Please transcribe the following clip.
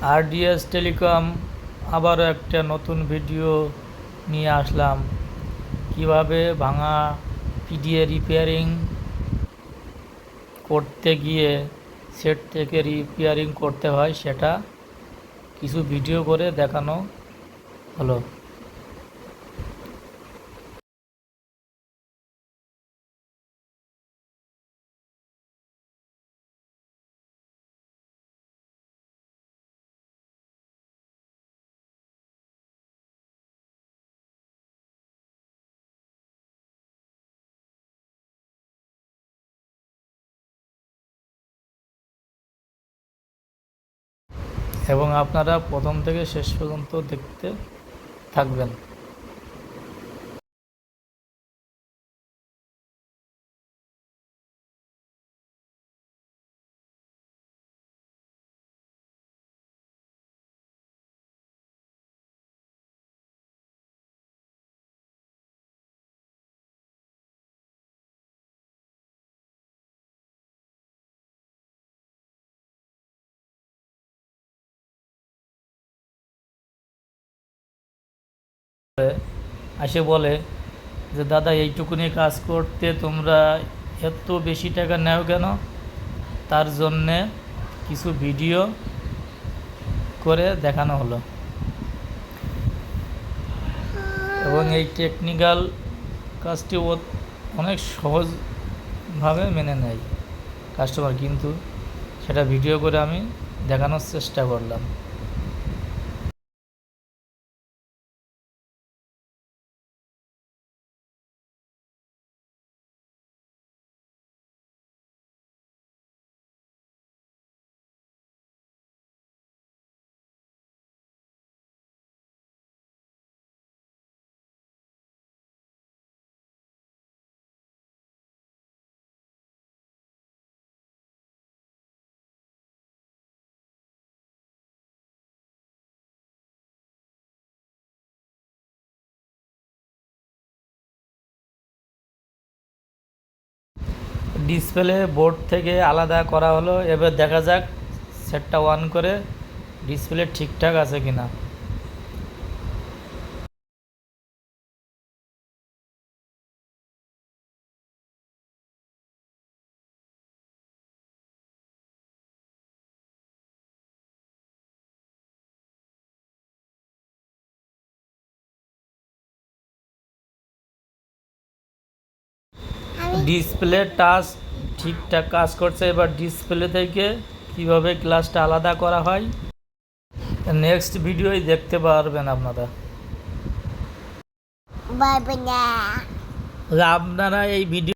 RDS telecom আবারও একটা নতুন ভিডিও নিয়ে আসলাম। কিভাবে ভাঙা পিডিএ রিপেয়ারিং করতে গিয়ে সেট থেকে রিপেয়ারিং করতে হয় সেটা কিছু ভিডিও করে দেখানো হলো। এবং আপনারা প্রথম থেকে শেষ পর্যন্ত দেখতে থাকবেন। আসে বলে যে দাদা এইটুকুনি কাজ করতে তোমরা এত বেশি টাকা নেও কেন? তার জন্যে কিছু ভিডিও করে দেখানো হলো। এবং এই টেকনিক্যাল কাজটি অনেক সহজভাবে মেনে নেয় কাস্টমার, কিন্তু সেটা ভিডিও করে আমি দেখানোর চেষ্টা করলাম। ডিসপ্লে বোর্ড থেকে আলাদা করা হলো। এবার দেখা যাক সেটটা অন করে ডিসপ্লে ঠিকঠাক আছে কিনা। ডিসপ্লে টাচ ঠিকঠাক কাজ করছে। এবার ডিসপ্লে থেকে কিভাবে গ্লাসটা আলাদা করা হয় নেক্সট ভিডিওই দেখতে পারবেন আপনারা। আপনারা এই ভিডিও